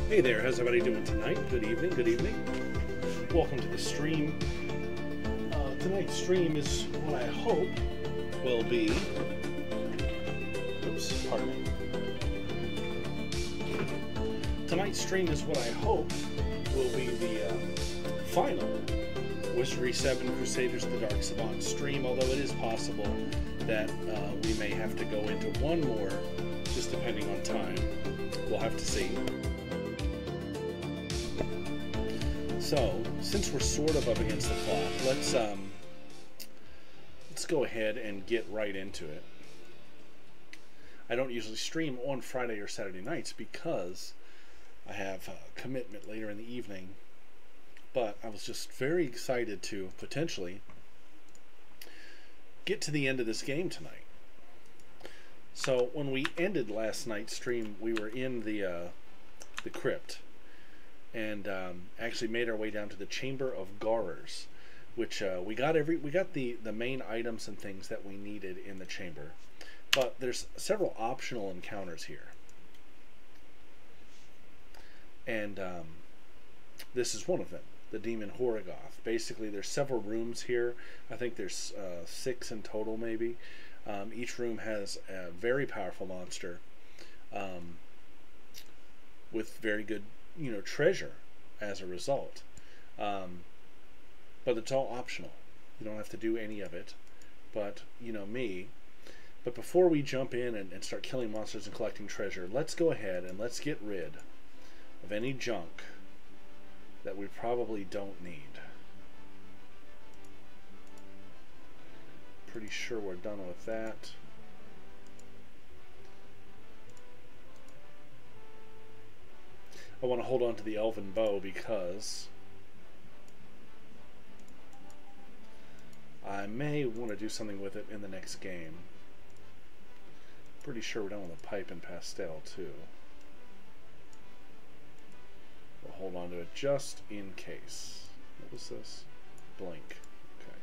Hey there, how's everybody doing tonight? Good evening, good evening. Welcome to the stream. Tonight's stream is what I hope will be, oops, pardon me. Tonight's stream is what I hope will be the final Wizardry 7 Crusaders of the Dark Savant stream, although it is possible that we may have to go into one more, just depending on time. We'll have to see. So, since we're sort of up against the clock, let's go ahead and get right into it. I don't usually stream on Friday or Saturday nights because I have a commitment later in the evening, but I was just very excited to potentially get to the end of this game tonight. So when we ended last night's stream, we were in the crypt, and actually made our way down to the Chamber of Gorrors, which we got the main items and things that we needed in the chamber, but there's several optional encounters here, and this is one of them, the Demon Horrigoth. Basically, there's several rooms here. I think there's 6 in total, maybe. Each room has a very powerful monster with very good, treasure as a result, but it's all optional. You don't have to do any of it, but me. But before we jump in and start killing monsters and collecting treasure, let's go ahead and let's get rid of any junk that we probably don't need. Pretty sure we're done with that. I want to hold on to the elven bow because I may want to do something with it in the next game. Pretty sure we're done with the pipe and pastel too. We'll hold on to it just in case. What was this? Blink. Okay.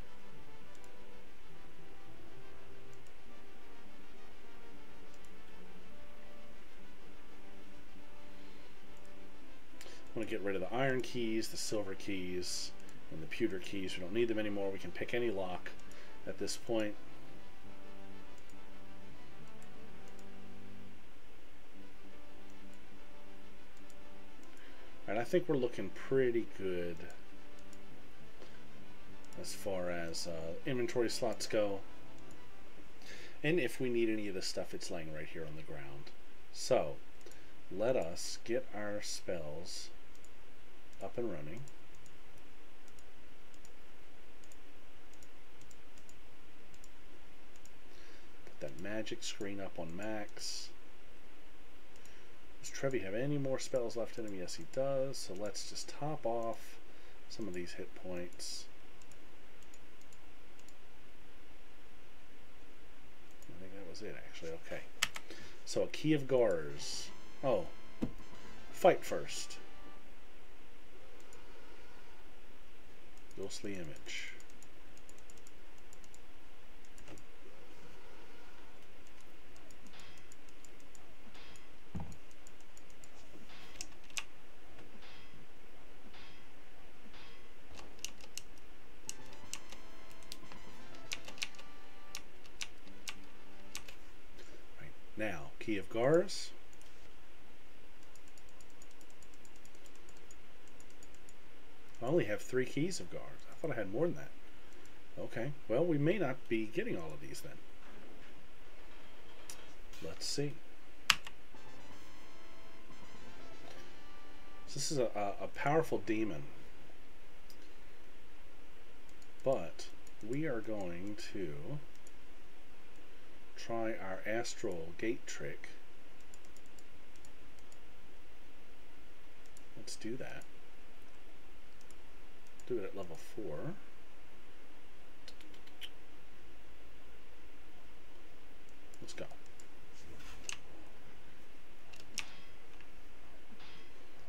I want to get rid of the iron keys, the silver keys, and the pewter keys. We don't need them anymore. We can pick any lock at this point. And I think we're looking pretty good as far as inventory slots go. And if we need any of this stuff, it's laying right here on the ground. So let us get our spells up and running. Put that magic screen up on max. Does Trevi have any more spells left in him? Yes, he does. So let's just top off some of these hit points. I think that was it, actually. Okay. So a key of Gorrors. Oh, fight first. Ghostly image. Right, now, key of Gorrors. I only have 3 keys of Gorrors. I thought I had more than that. Okay, well, we may not be getting all of these then. Let's see. So this is a powerful demon. But we are going to try our astral gate trick. Let's do that. Do it at level 4. Let's go.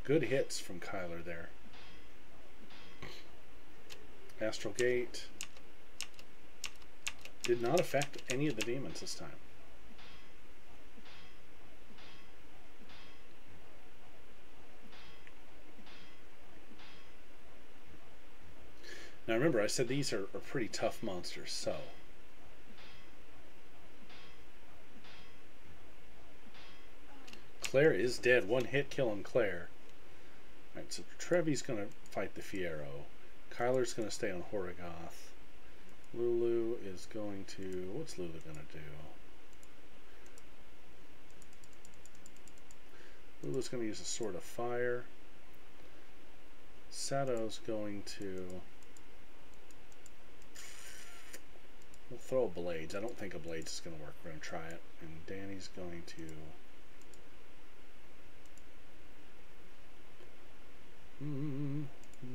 Good hits from Kyler there. Astral Gate. Did not affect any of the demons this time. Now remember, I said these are pretty tough monsters, so. Claire is dead. One hit kill on Claire. Alright, so Trevi's going to fight the Fiero. Kyler's going to stay on Horrigoth. Lulu is going to... What's Lulu going to do? Lulu's going to use a Sword of Fire. Sato's going to... We'll throw Blades. I don't think a Blades is going to work. We're going to try it. And Danny's going to...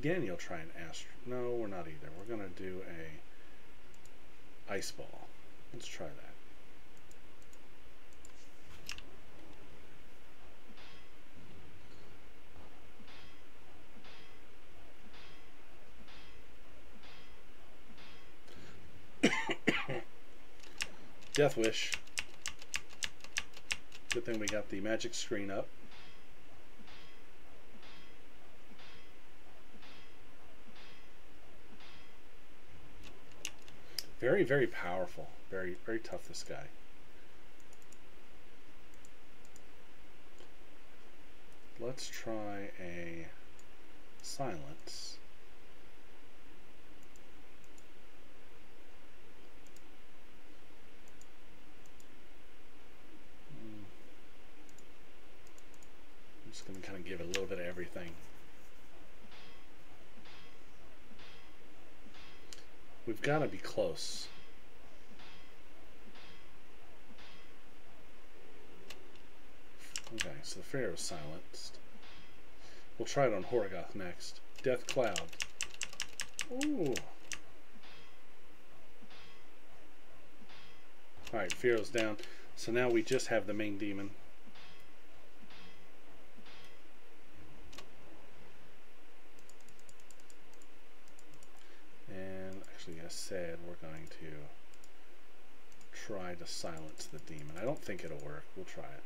Danny will try an Astro... No, we're not either. We're going to do a Ice Ball. Let's try that. Death Wish. Good thing we got the magic screen up. Very, very powerful. Very, very tough, this guy. Let's try a Silence. I'm just going to kind of give it a little bit of everything. We've got to be close. Okay, so the Pharaoh's silenced. We'll try it on Horrigoth next. Death Cloud. Ooh. Alright, Pharaoh's down. So now we just have the main demon. Actually, I said we're going to try to silence the demon. I don't think it'll work. We'll try it.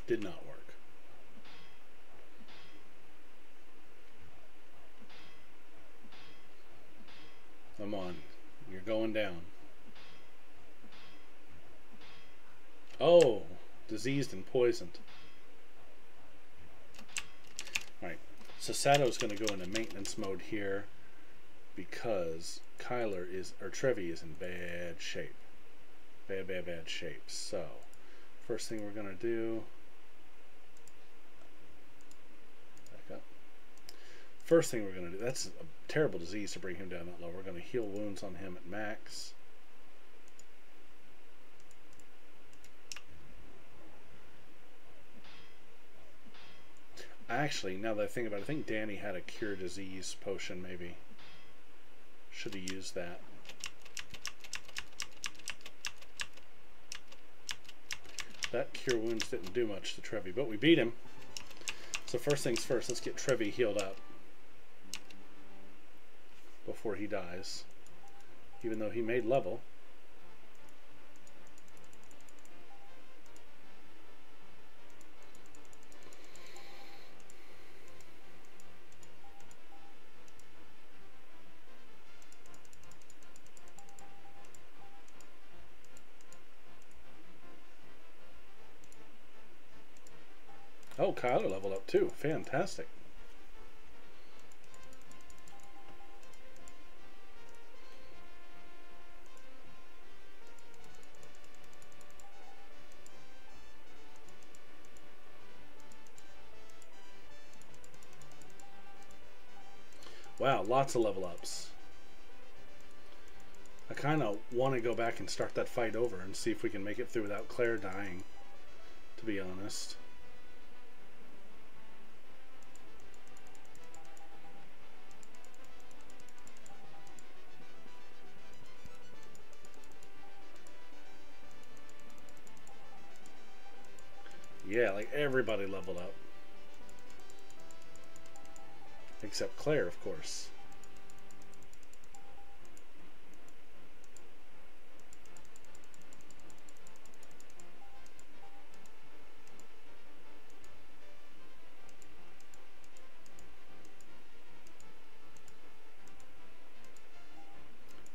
Did not work. Come on. You're going down. Oh! Diseased and poisoned. Alright, so Sato's going to go into maintenance mode here because Kyler is, or Trevi is in bad shape. Bad shape. So, first thing we're going to do, back up. First thing we're going to do, that's a terrible disease to bring him down that low. We're going to heal wounds on him at max. Actually, now that I think about it, I think Danny had a cure disease potion, maybe. Should have used that. That cure wounds didn't do much to Trevi, but we beat him. So first things first, let's get Trevi healed up before he dies. Even though he made level. Oh, Kyler leveled up too. Fantastic. Wow, lots of level ups. I kind of want to go back and start that fight over and see if we can make it through without Claire dying, to be honest. Yeah, like everybody leveled up. Except Claire, of course.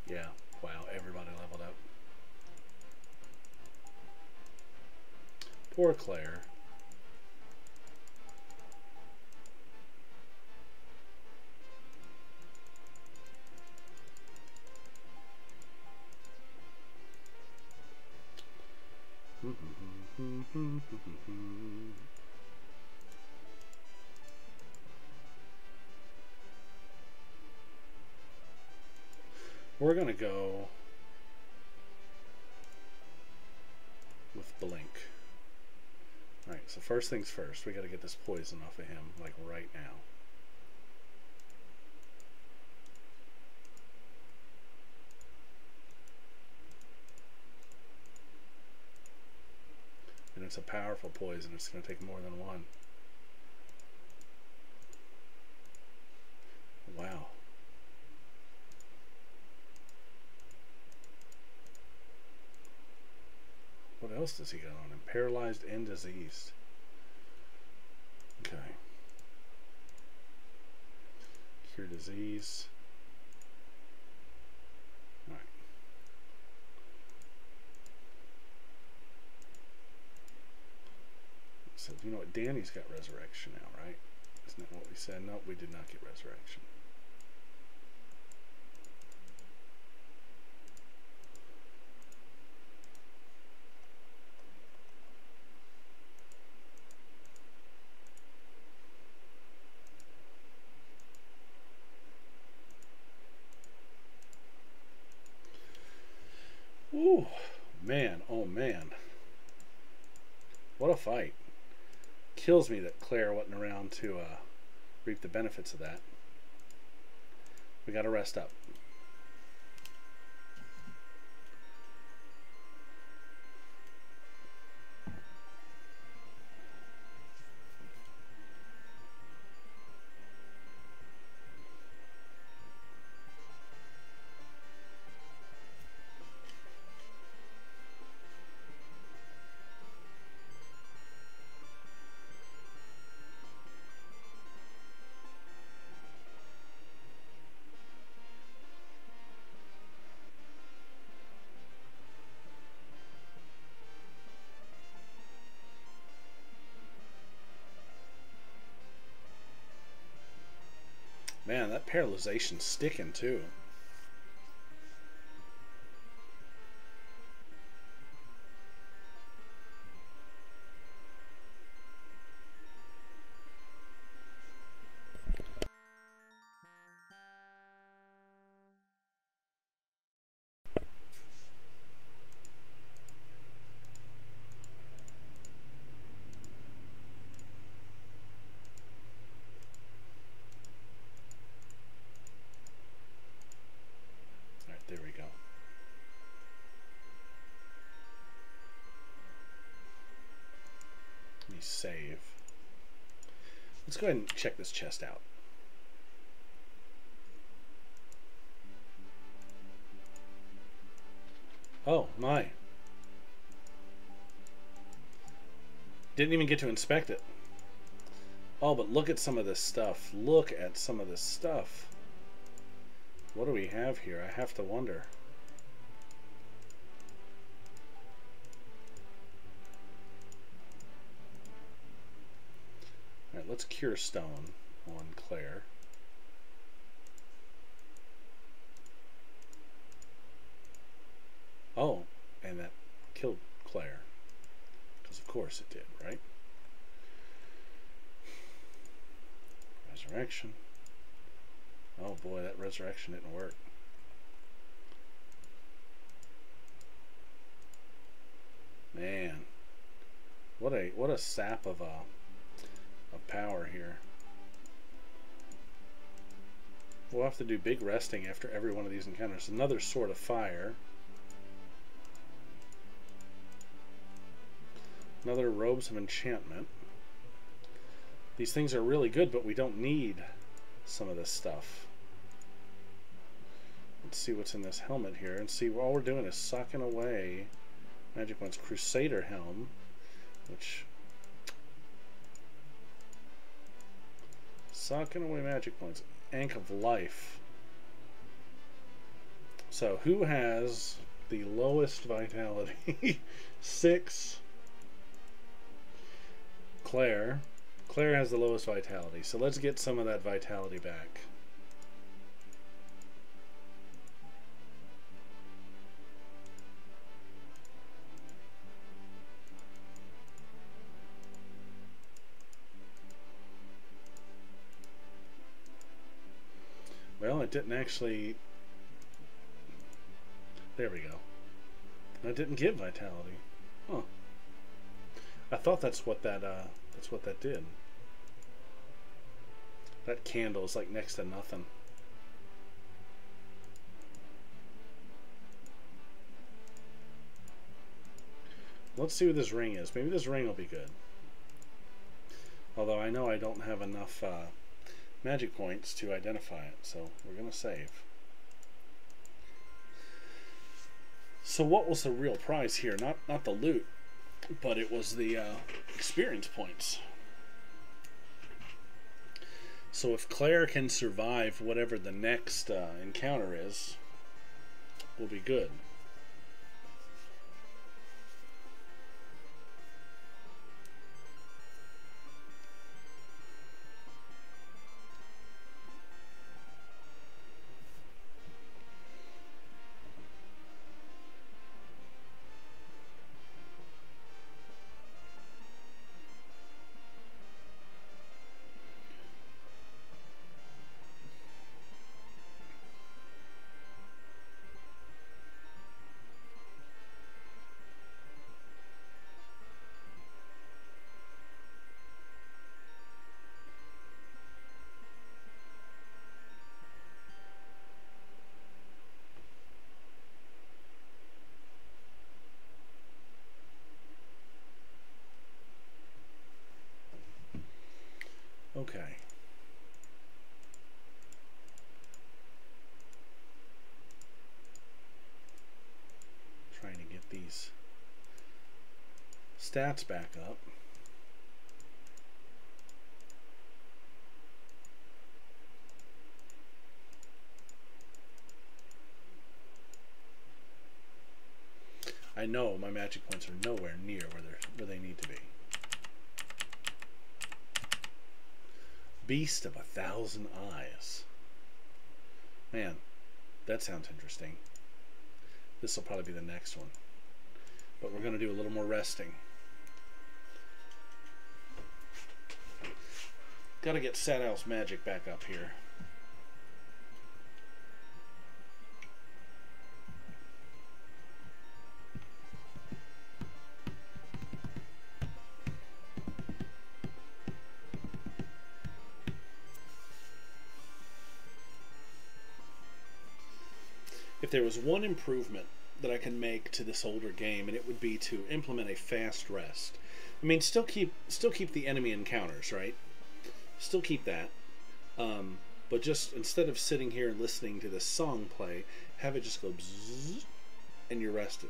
Yeah. Wow, everybody leveled up. Poor Claire. We're going to go with Blink. Alright, so first things first, we got to get this poison off of him, like right now. And it's a powerful poison, it's going to take more than one. Wow. What else does he got on him? Paralyzed and diseased. Okay. Cure disease. Alright. So, you know what? Danny's got resurrection now, right? Isn't that what we said? No, we did not get resurrection. Ooh, man, oh man. What a fight. Kills me that Claire wasn't around to reap the benefits of that. We gotta rest up. Man, that paralyzation's sticking too. There we go. Let me save. Let's go ahead and check this chest out. Oh my. Didn't even get to inspect it. Oh, but look at some of this stuff. Look at some of this stuff. What do we have here? I have to wonder. Alright, let's cure stone on Claire. Oh, and that killed Claire. Because of course it did, right? Resurrection. Oh boy, that resurrection didn't work. Man, what a sap of power here. We'll have to do big resting after every one of these encounters. Another sword of fire. Another robes of enchantment. These things are really good, but we don't need some of this stuff. Let's see what's in this helmet here, and see all we're doing is sucking away magic points. Crusader helm, which sucking away magic points. Ank of life. So who has the lowest vitality? 6. Claire. Claire has the lowest vitality. So let's get some of that vitality back. Well, it didn't actually... There we go. That didn't give vitality. Huh. I thought that's what that did. That candle is like next to nothing. Let's see what this ring is. Maybe this ring will be good. Although I know I don't have enough magic points to identify it, so we're going to save. So what was the real prize here? Not the loot, but it was the experience points. So if Claire can survive whatever the next encounter is, we'll be good. Okay. Trying to get these stats back up. I know my magic points are nowhere near where they need to be. Beast of 1,000 Eyes. Man, that sounds interesting. This will probably be the next one. But we're going to do a little more resting. Got to get Sadow's magic back up here. If there was one improvement that I can make to this older game, and it would be to implement a fast rest. I mean, still keep the enemy encounters, right? Still keep that, but just instead of sitting here and listening to this song play, have it just go bzzz, and you're rested.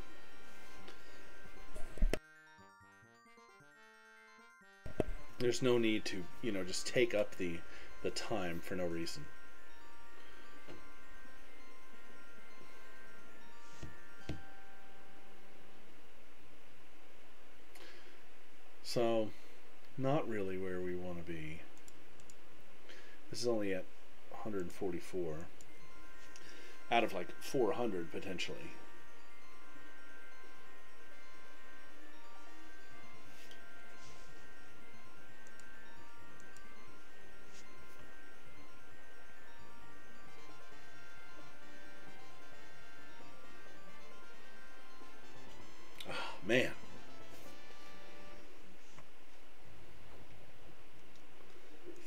There's no need to, just take up the time for no reason. So, not really where we want to be. This is only at 144 out of like 400 potentially. Oh, man.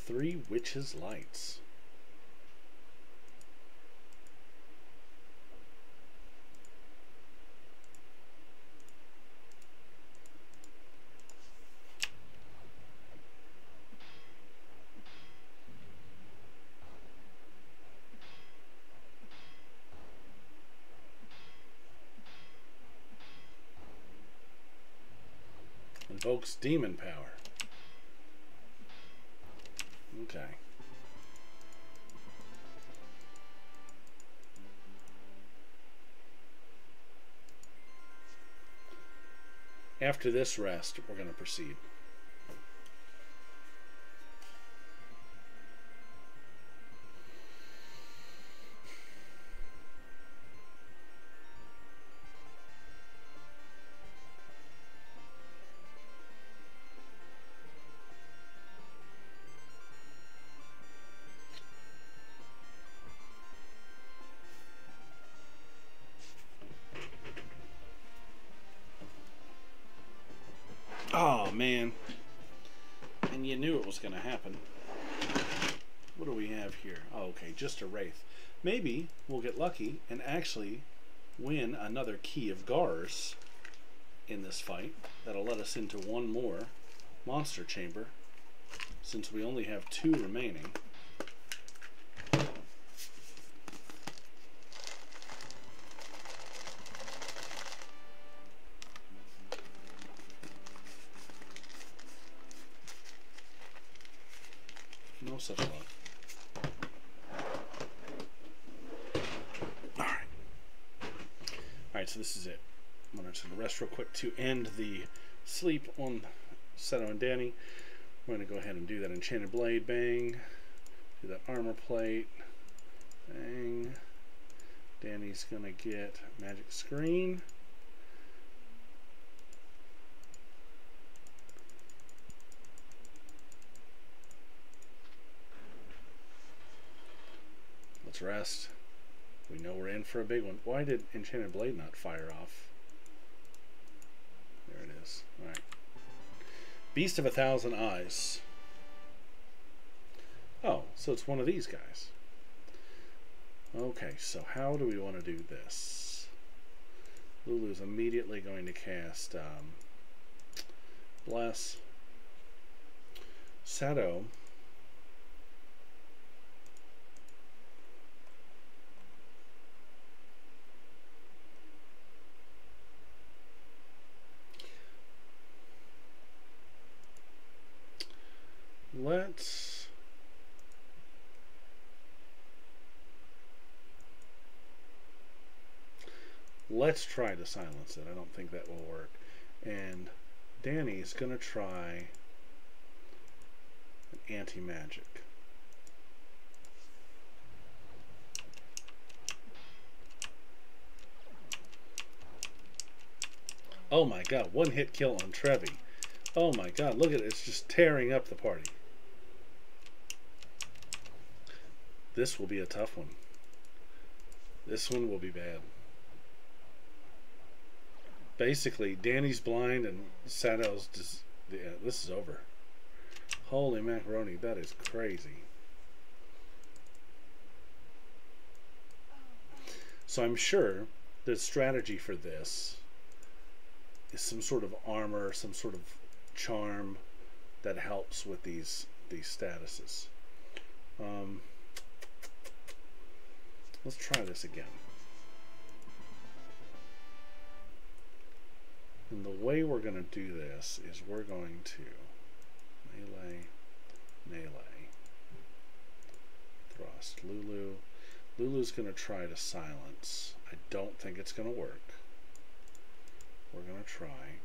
Three Witches' Lights. Invokes demon power. Okay. After this rest, we're going to proceed. Oh, man. And you knew it was going to happen. What do we have here? Oh, okay, just a Wraith. Maybe we'll get lucky and actually win another key of Gorrors in this fight. That'll let us into one more monster chamber, since we only have 2 remaining. No such luck. Alright, so this is it. I'm going to rest real quick to end the sleep on Seto and Danny. We're going to go ahead and do that Enchanted Blade, bang. Do that Armor Plate, bang. Danny's going to get Magic Screen. Let's rest. We know we're in for a big one. Why did Enchanted Blade not fire off? There it is. Alright. Beast of 1,000 Eyes. Oh, so it's one of these guys. Okay, so how do we want to do this? Lulu's immediately going to cast Bless. Seto. Let's try to silence it. I don't think that will work. And Danny's going to try an anti-magic. Oh my god, one hit kill on Trevi. Oh my god, look at it. It's just tearing up the party. This will be a tough one. This one will be bad. Basically, Danny's blind and Sato's just... Yeah, this is over. Holy macaroni, that is crazy. So I'm sure the strategy for this is some sort of armor, some sort of charm that helps with these statuses. Let's try this again. And the way we're going to do this is we're going to melee, thrust, Lulu. Lulu's going to try to silence. I don't think it's going to work. We're going to try.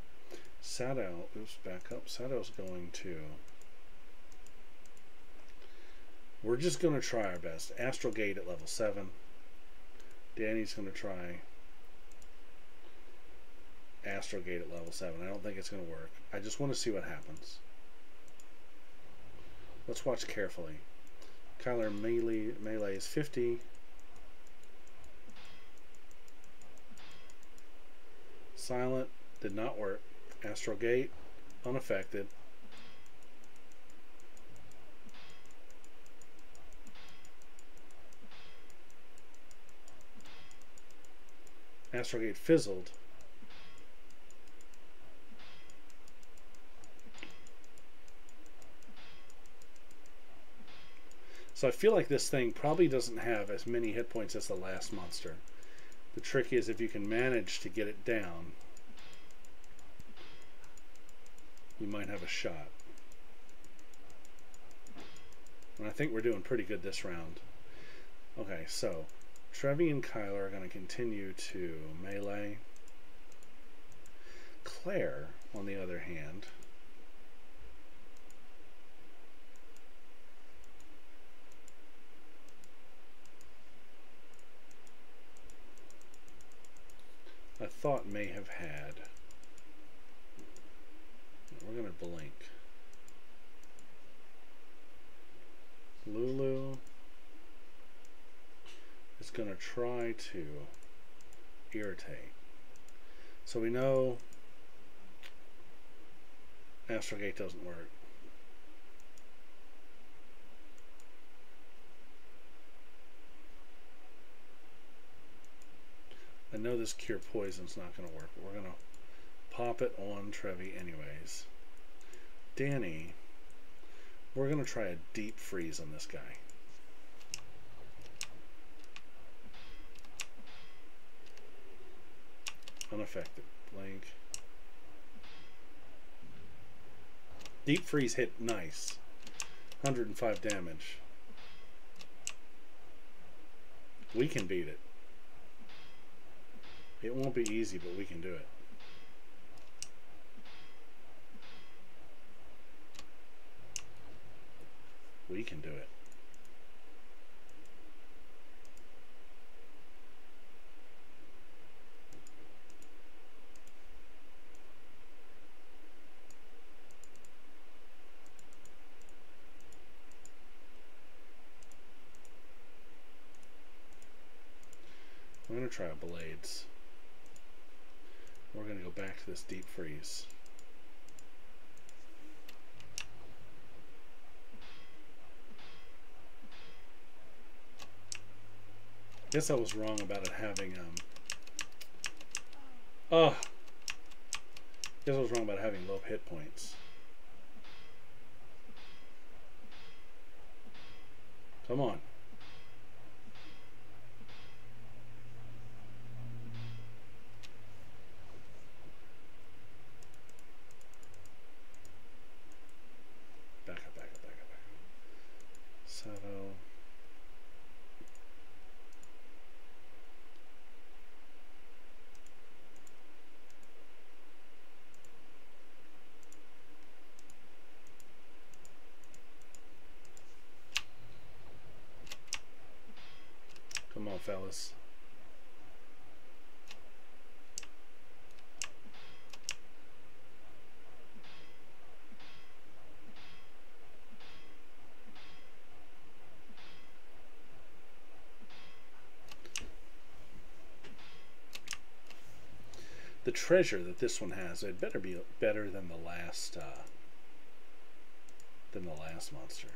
Sato, oops, back up. Sato's going to... We're just going to try our best. Astral Gate at level 7. Danny's going to try Astral Gate at level 7. I don't think it's going to work. I just want to see what happens. Let's watch carefully. Kyler melee is 50. Silent did not work. Astral Gate unaffected. Astral Gate fizzled. So I feel like this thing probably doesn't have as many hit points as the last monster. The trick is if you can manage to get it down, you might have a shot. And I think we're doing pretty good this round. Okay, so Trevi and Kyler are going to continue to melee. Claire, on the other hand, I thought may have had. We're going to blink. Lulu is going to try to irritate. So we know Astrogate doesn't work. I know this Cure Poison's not going to work, but we're going to pop it on Trevi anyways. Danny, we're going to try a deep freeze on this guy. Unaffected. Blink. Deep freeze hit nice. 105 damage. We can beat it. It won't be easy, but we can do it. We can do it. I'm going to try Blades. We're going to go back to this deep freeze. Guess I was wrong about it having guess I was wrong about having low hit points. Come on. Back up, back up, back up, back up. Sato. Come on, fellas. The treasure that this one has, it better be better than the last monster.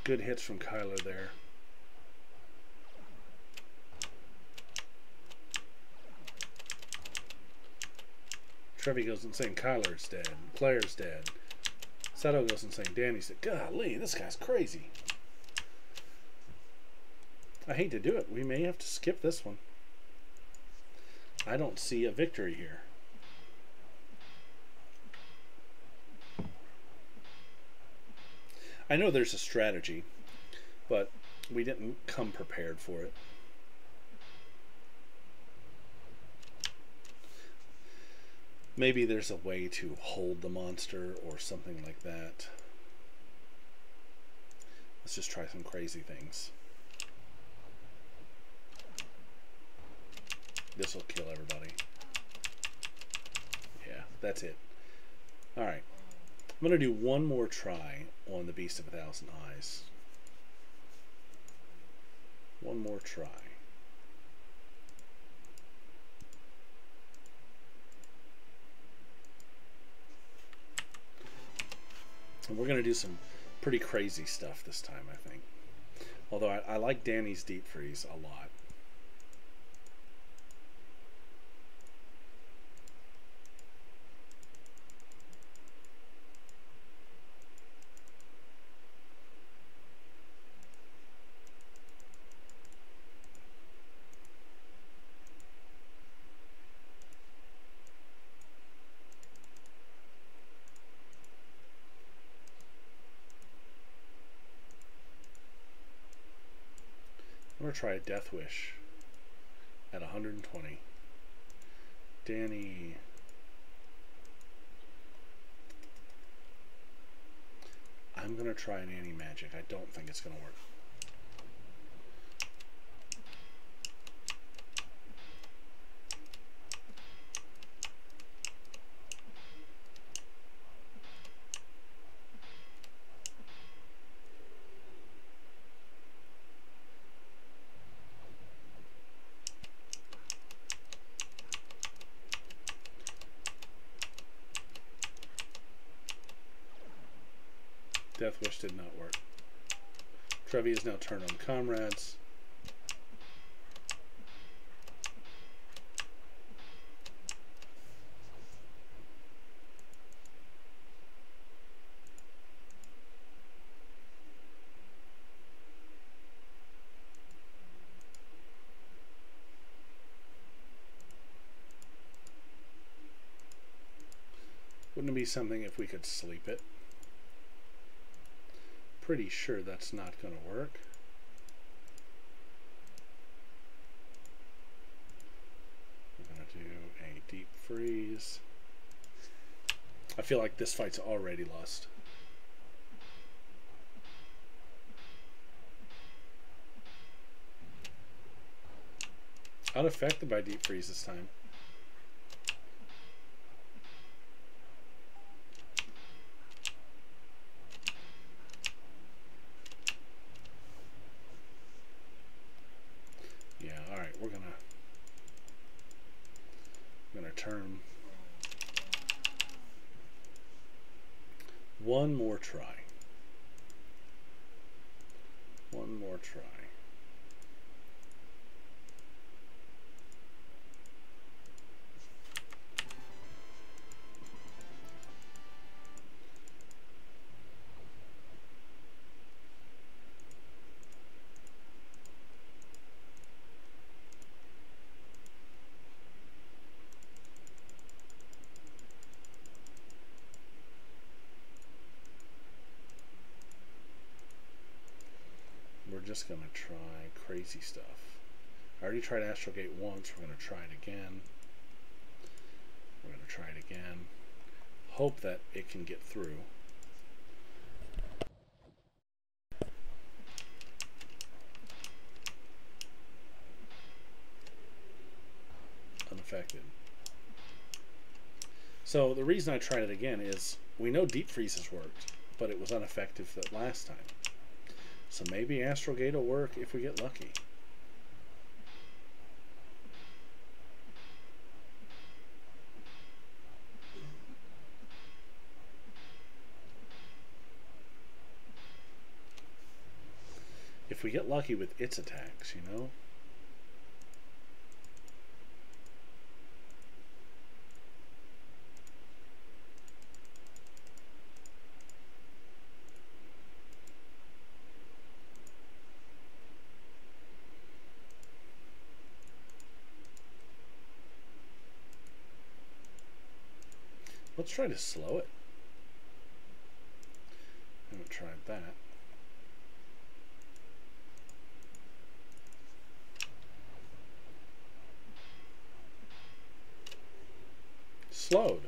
Good hits from Kyler there. Trevi goes insane. Kyler's dead. Claire's dead. Sato goes insane. Danny's dead. Golly, this guy's crazy. I hate to do it. We may have to skip this one. I don't see a victory here. I know there's a strategy, but we didn't come prepared for it. Maybe there's a way to hold the monster or something like that. Let's just try some crazy things. This will kill everybody. Yeah, that's it. Alright. I'm going to do one more try on the Beast of a Thousand Eyes. One more try. And we're going to do some pretty crazy stuff this time, I think. Although I like Danny's Deep Freeze a lot. going to try a Death Wish at 120. Danny. I'm going to try an anti-magic. I don't think it's going to work. Death Wish did not work. Trevi is now turned on comrades. Wouldn't it be something if we could sleep it? Pretty sure that's not going to work. We're going to do a deep freeze. I feel like this fight's already lost. Unaffected by deep freeze this time. Turn. One more try. One more try. Just gonna try crazy stuff. I already tried Astrogate once. We're gonna try it again. We're gonna try it again. Hope that it can get through. Unaffected. So the reason I tried it again is we know Deep Freeze has worked, but it was ineffective that last time. So maybe Astrogate will work if we get lucky. If we get lucky with its attacks, you know? Let's try to slow it. I haven't tried that. Slowed.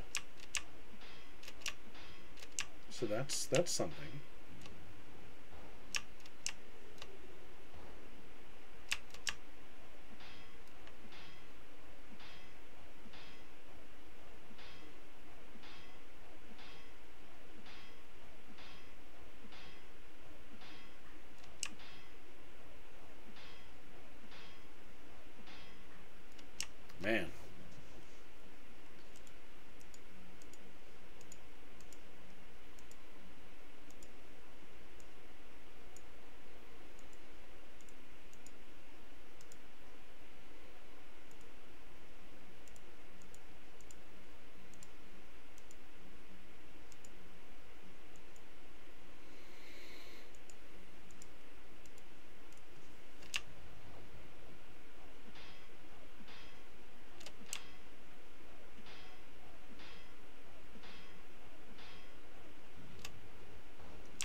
So that's something. Man.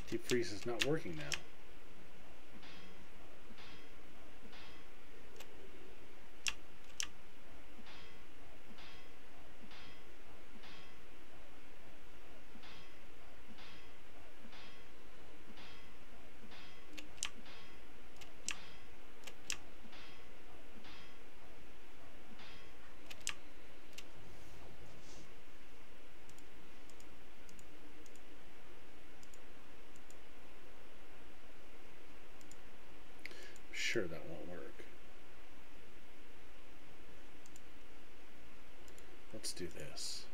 Deep freeze is not working now. sure that won't work. Let's do this.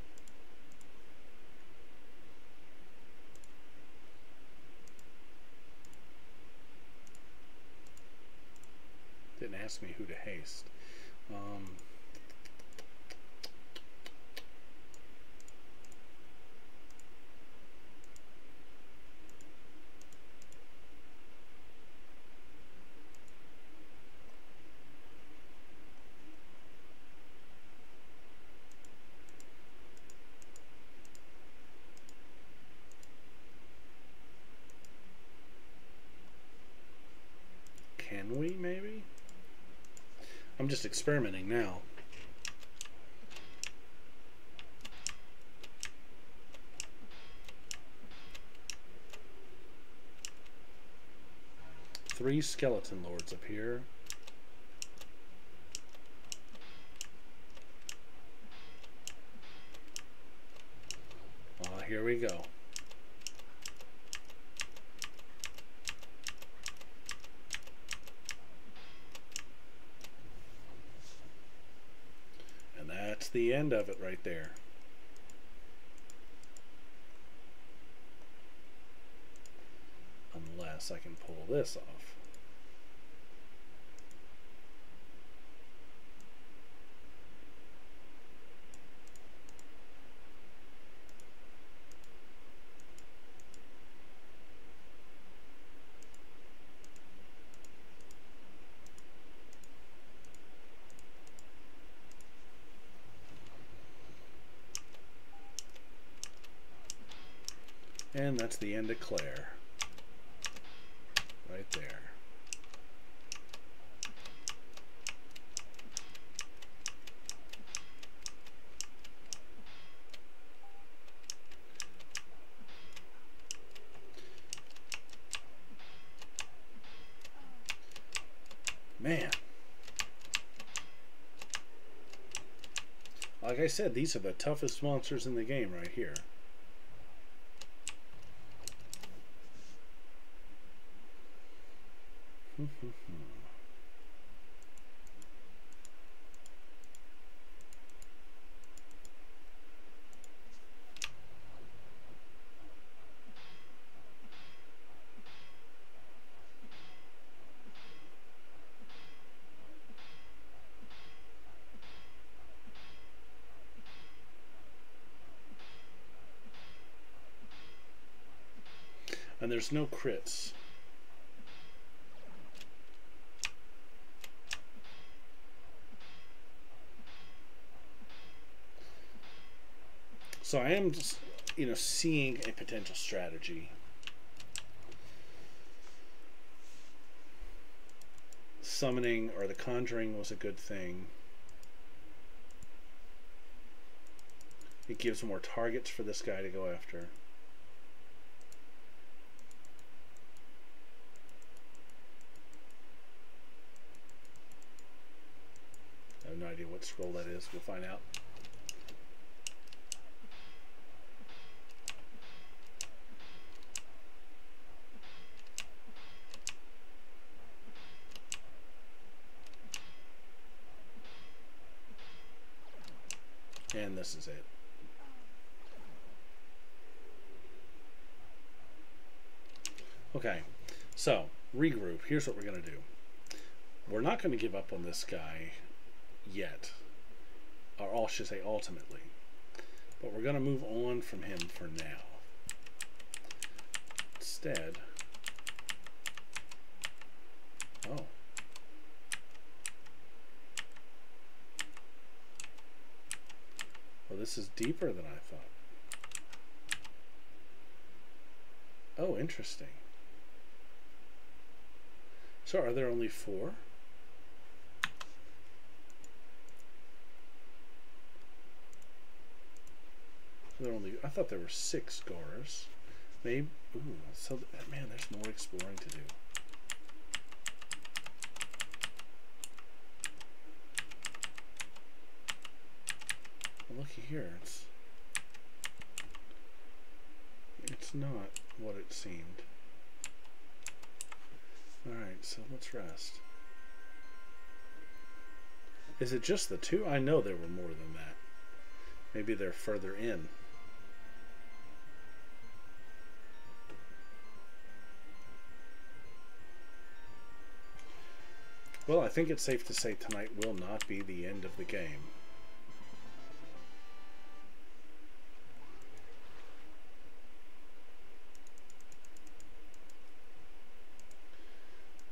Didn't ask me who to haste. Can we, maybe? I'm just experimenting now. Three skeleton lords up here. Here we go. And that's the end of it right there. Unless I can pull this off. And that's the end of Claire. Right there. Man. Like I said, these are the toughest monsters in the game right here. And there's no crits. So I am just, seeing a potential strategy. Summoning or the conjuring was a good thing. It gives more targets for this guy to go after. I have no idea what scroll that is. We'll find out. And this is it. Okay, so regroup. Here's what we're going to do. We're not going to give up on this guy yet, or I should say ultimately, but we're going to move on from him for now. Instead, well, this is deeper than I thought. Oh, interesting. So are there only 4? I thought there were 6 Gorrors. Maybe. Ooh, so man, there's more exploring to do. Well, looky here. It's not what it seemed. All right, so let's rest. Is it just the two? I know there were more than that. Maybe they're further in. Well, I think it's safe to say tonight will not be the end of the game.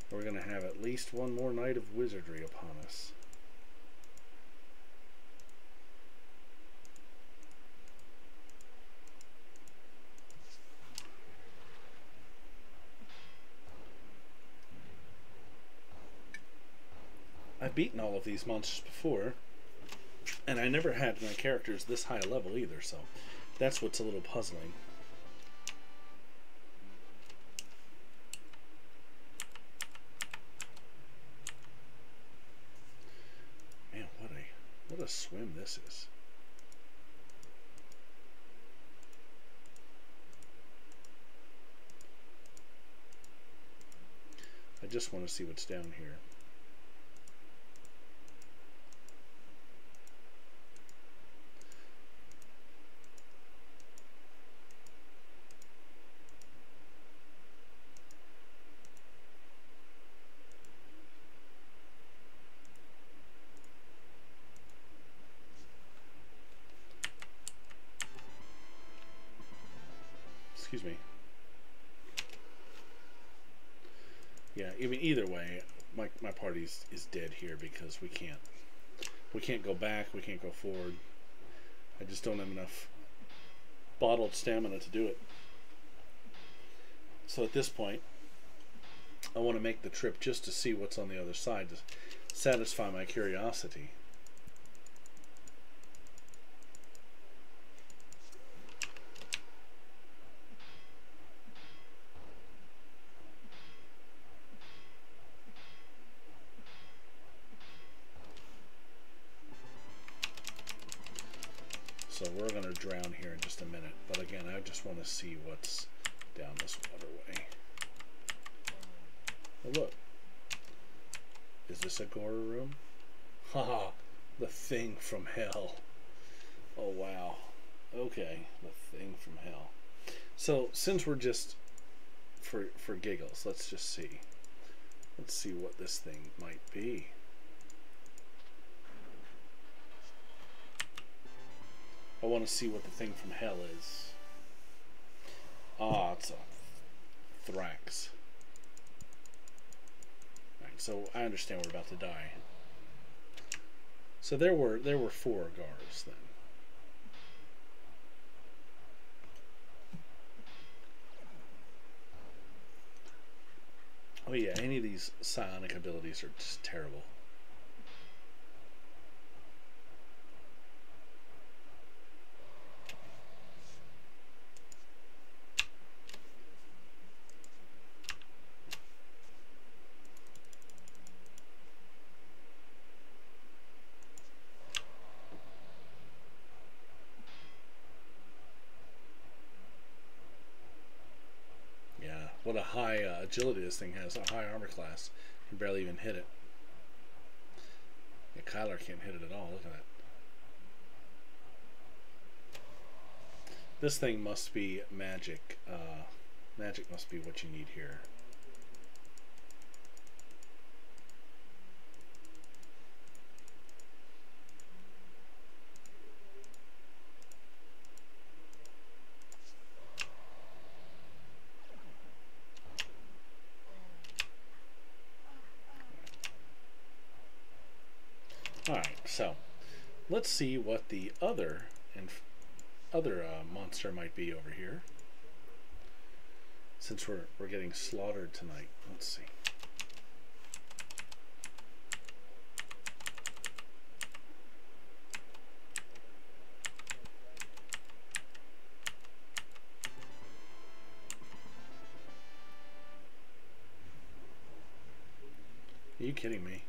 We're going to have at least one more night of Wizardry upon us. I've beaten all of these monsters before, and I never had my characters this high a level either, so that's what's a little puzzling. Man, what a swim this is. I just want to see what's down here. Excuse me. Yeah, even either way, my party is dead here because we can't go back, we can't go forward. I just don't have enough bottled stamina to do it. So at this point, I want to make the trip just to see what's on the other side, to satisfy my curiosity. So we're going to drown here in just a minute. But again, I just want to see what's down this waterway. Oh, look. Is this a Gorror room? Haha, the thing from hell. Oh, wow. Okay, the thing from hell. So, since we're just, for giggles, let's just see. Let's see what this thing might be. I want to see what the thing from hell is. Ah, it's a Thrax. Right, so I understand we're about to die. So there were 4 Gorrors then. Oh yeah, any of these psionic abilities are just terrible. What a high agility this thing has, a high armor class. Can barely even hit it. Yeah, Kyler can't hit it at all. Look at that. This thing must be magic. Magic must be what you need here. Alright, so let's see what the other monster might be over here. Since we're getting slaughtered tonight. Let's see. Are you kidding me?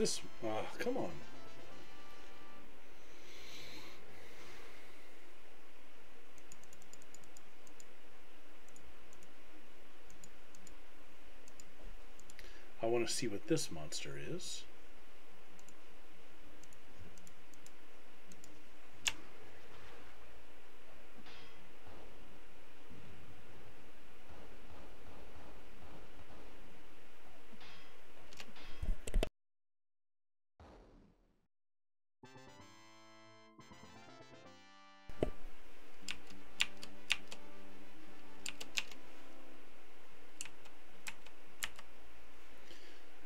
this? Come on. I want to see what this monster is.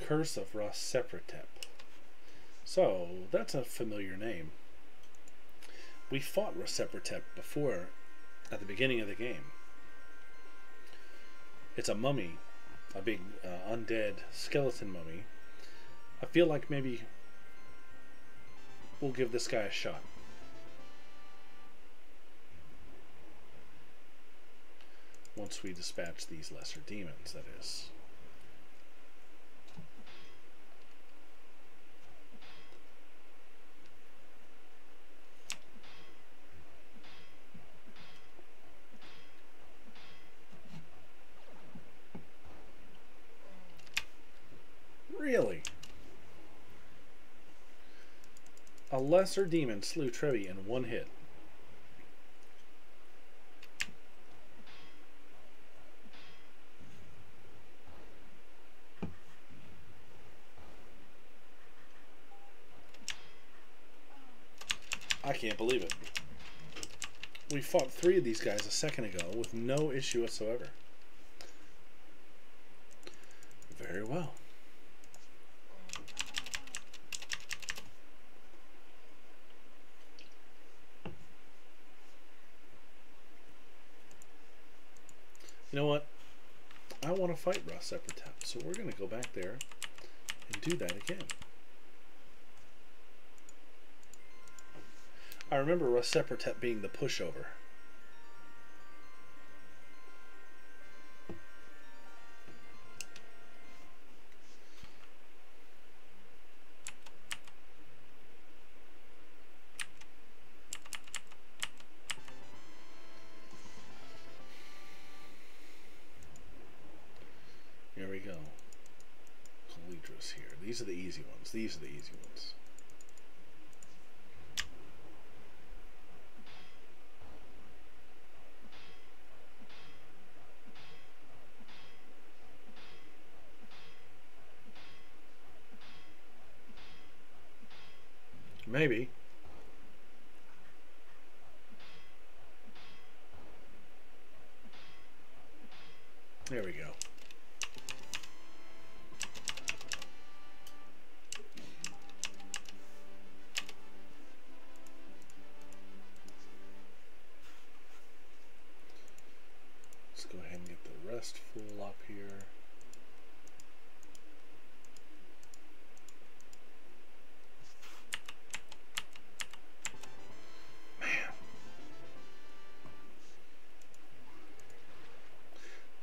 Curse of Rosepratep. So, that's a familiar name. We fought Rosepratep before, at the beginning of the game. It's a mummy, a big undead skeleton mummy. I feel like maybe we'll give this guy a shot. Once we dispatch these lesser demons, that is. Really? A lesser demon slew Trevi in one hit. I can't believe it. We fought 3 of these guys a second ago with no issue whatsoever. Very well. You know what? I want to fight Rosepratep, so we're going to go back there and do that again. I remember Rosepratep being the pushover. Here we go. Colidris here. These are the easy ones. These are the easy ones. Maybe. There we go. Let's go ahead and get the rest full up here.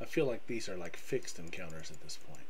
I feel like these are like fixed encounters at this point.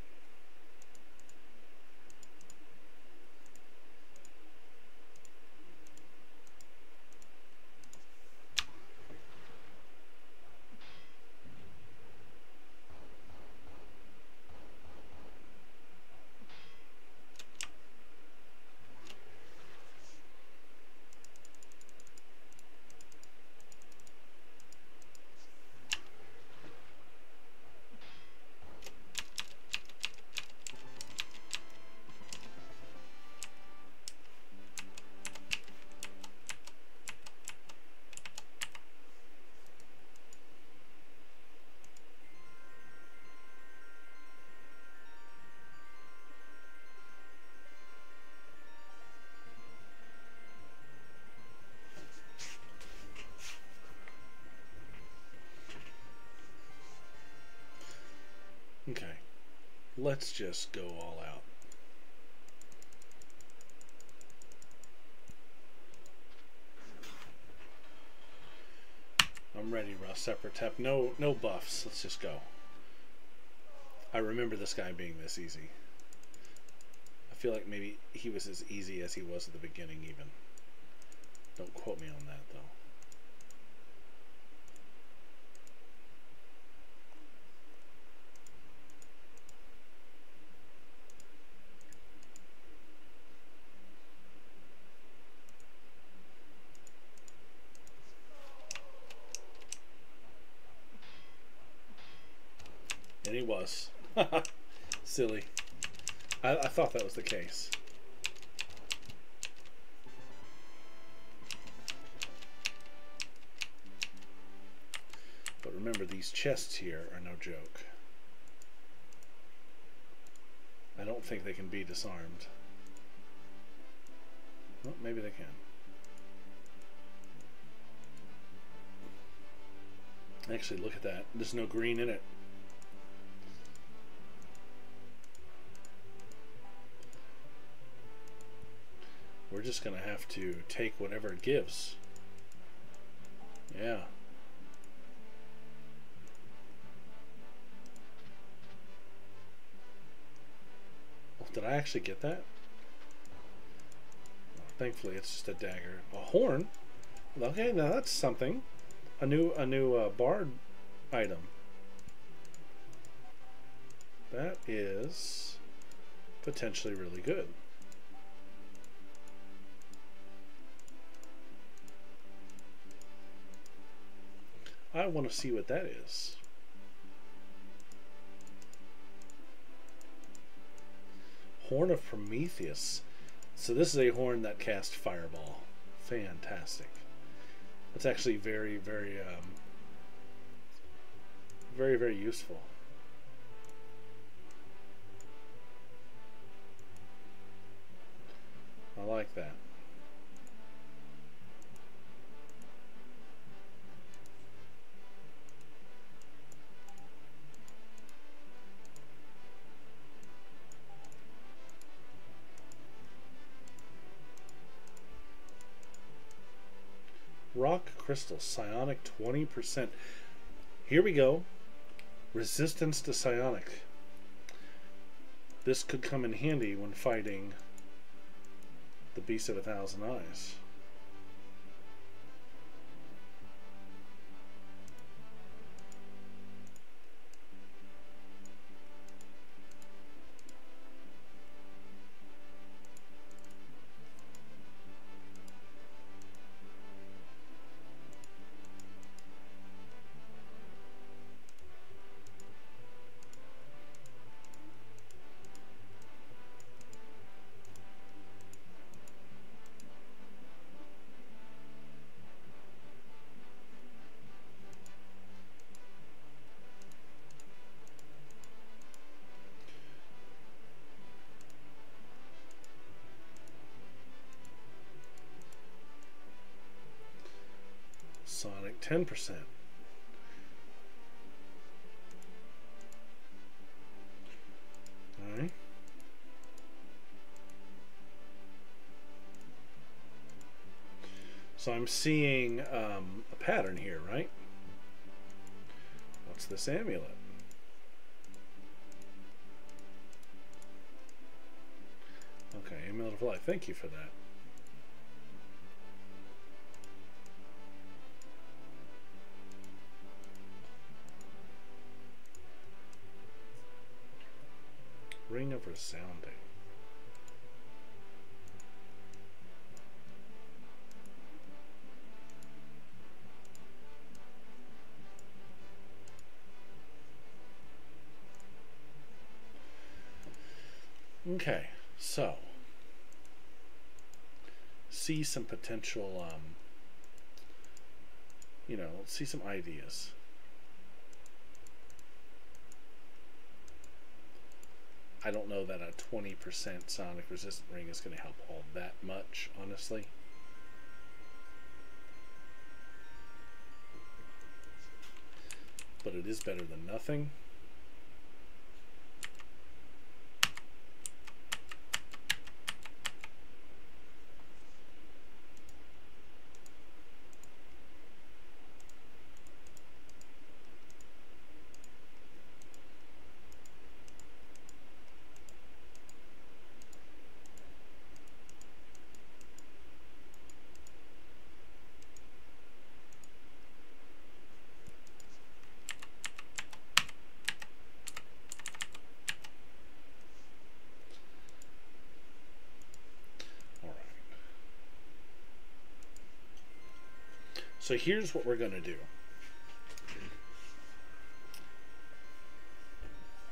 Okay, let's just go all out. I'm ready, Rosepratep. No buffs. Let's just go. I remember this guy being this easy. I feel like maybe he was as easy as he was at the beginning even. Don't quote me on that, though. And he was. Silly. I thought that was the case. But remember, these chests here are no joke. I don't think they can be disarmed. Well, maybe they can. Actually, look at that. There's no green in it. We're just going to have to take whatever it gives. Yeah. Oh, did I actually get that? Oh, thankfully, it's just a dagger. A horn? Okay, now that's something. A new bard item. That is potentially really good. I want to see what that is. Horn of Prometheus. So this is a horn that casts Fireball. Fantastic. That's actually very, very, very, very useful. I like that. Rock crystal, psionic 20%. Here we go. Resistance to psionic. This could come in handy when fighting the Beast of 1,000 Eyes. Sonic 10%. Alright. So I'm seeing a pattern here, right? What's this amulet? Okay, Amulet of Life. Thank you for that. Ring of Resounding. Okay, so see some potential, you know, see some ideas. I don't know that a 20% sonic resistant ring is going to help all that much, honestly. But it is better than nothing. So here's what we're going to do.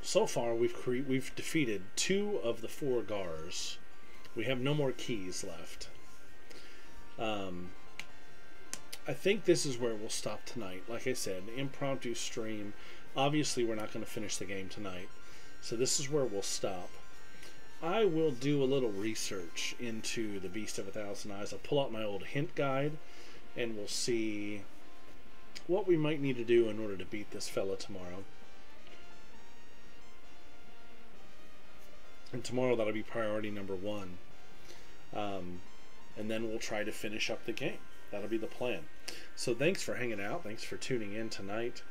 So far, we've defeated 2 of the 4 Gorrors. We have no more keys left. I think this is where we'll stop tonight. Like I said, an impromptu stream. Obviously, we're not going to finish the game tonight. So this is where we'll stop. I will do a little research into the Beast of 1,000 Eyes. I'll pull out my old hint guide, and we'll see what we might need to do in order to beat this fella tomorrow. And tomorrow that'll be priority number 1. And then we'll try to finish up the game. That'll be the plan. So thanks for hanging out. Thanks for tuning in tonight.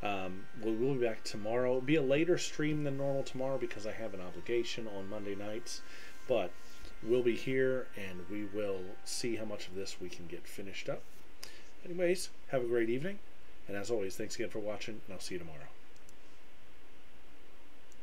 We'll be back tomorrow. It'll be a later stream than normal tomorrow because I have an obligation on Monday nights. But we'll be here and we will see how much of this we can get finished up. Anyways, have a great evening. And as always, thanks again for watching, and I'll see you tomorrow.